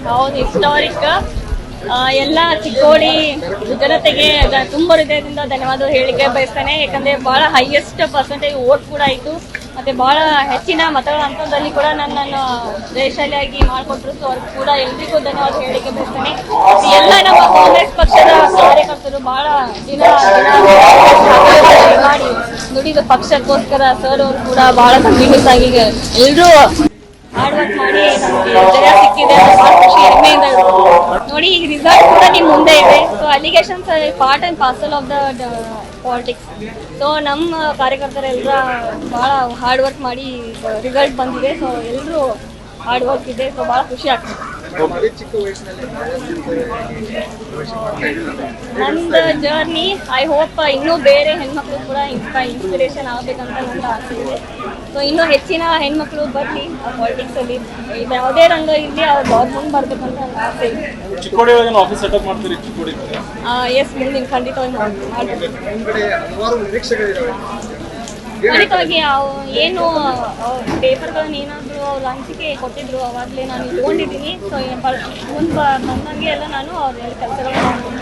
ಹೌದು, ಹಿಸ್ಟಾರಿಕ್. ಎಲ್ಲ ಚಿಕ್ಕೋಡಿ ಜನತೆಗೆ ತುಂಬ ಹೃದಯದಿಂದ ಧನ್ಯವಾದ ಹೇಳಿಕೆ ಬಯಸ್ತೇನೆ. ಯಾಕಂದ್ರೆ ಬಹಳ ಹೈಯೆಸ್ಟ್ ಪರ್ಸೆಂಟೇಜ್ ವೋಟ್ ಕೂಡ ಆಯಿತು, ಮತ್ತೆ ಬಹಳ ಹೆಚ್ಚಿನ ಮತಗಳ ಅಂತರದಲ್ಲಿ ಕೂಡ ನನ್ನನ್ನು ಜಯಶಾಲಿಯಾಗಿ ಮಾಡಿಕೊಟ್ರು. ಸೊ ಅವ್ರಿಗೆ ಕೂಡ ಎಲ್ರಿಗೂ ಧನ್ಯವಾದ ಹೇಳಿಕೆ ಬಯಸ್ತೇನೆ. ಎಲ್ಲ ನಮ್ಮ ಕಾಂಗ್ರೆಸ್ ಪಕ್ಷದ ಕಾರ್ಯಕರ್ತರು ಬಹಳ ದಿನ ಮಾಡಿ ದುಡಿದ ಪಕ್ಷಕ್ಕೋಸ್ಕರ ಸರ್ ಅವರು ಕೂಡ ಬಹಳ ಕಂಟಿನ್ಯೂಸ್ ಆಗಿ ಎಲ್ಲರೂ ಹಾರ್ಡ್ ವರ್ಕ್ ಮಾಡಿ ನಮಗೆ ಜಯ ಸಿಕ್ಕಿದೆ ಅಂತ ಬಹಳ ಖುಷಿ ಹೆಮ್ಮೆಯಿಂದ ನೋಡಿ. ಈ ರಿಸಲ್ಟ್ ಕೂಡ ನಿಮ್ಮ ಮುಂದೆ ಇದೆ. So allegations part and parcel of the politics. So ನಮ್ಮ ಕಾರ್ಯಕರ್ತರೆಲ್ಲರ ಬಹಳ ಹಾರ್ಡ್ ವರ್ಕ್ ಮಾಡಿ ರಿಸಲ್ಟ್ ಬಂದಿದೆ. ಸೊ ಎಲ್ಲರೂ ಹಾರ್ಡ್ ವರ್ಕ್ ಇದೆ. ಸೊ ಬಹಳ ಖುಷಿ ಆಗ್ತದೆ. ನಂದು ಜರ್ನಿ ಐ ಹೋಪ್ ಇನ್ನೂ ಬೇರೆ ಹೆಣ್ಮಕ್ಳು ಕೂಡ ಇನ್ಸ್ಪಿರೇಷನ್ ಆಗ್ಬೇಕಂತ ನನ್ನ ಆಸೆ ಇದೆ. ಸೊ ಇನ್ನೂ ಹೆಚ್ಚಿನ ಹೆಣ್ಮಕ್ಳು ಬರಲಿ ಪಾಲಿಟಿಕ್ಸ್ ಅಲ್ಲಿ, ಯಾವುದೇ ರಂಗ ಇಲ್ಲಿ ಅವ್ರು ಮುಂದೆ ಬರ್ಬೇಕಂತ ನನ್ನ ಆಸೆ ಇದೆ. ಎಸ್, ಮುಂದಿನ ಖಂಡಿತವಾಗಿ ಖಂಡಿತವಾಗಿ ಏನು ಪೇಪರ್ಗಳನ್ನ ಏನಾದರೂ ಅವ್ರು ಹಂಚಿಕೆ ಕೊಟ್ಟಿದ್ರು ಅವಾಗಲೇ ನಾನು ಇಟ್ಕೊಂಡಿದ್ದೀನಿ. ಸೊ ಮುಂದೆ ಬಂದಂಗೆ ಎಲ್ಲ ನಾನು ಅವ್ರ ಕೆಲಸಗಳನ್ನ ಮಾಡ್ತೀನಿ.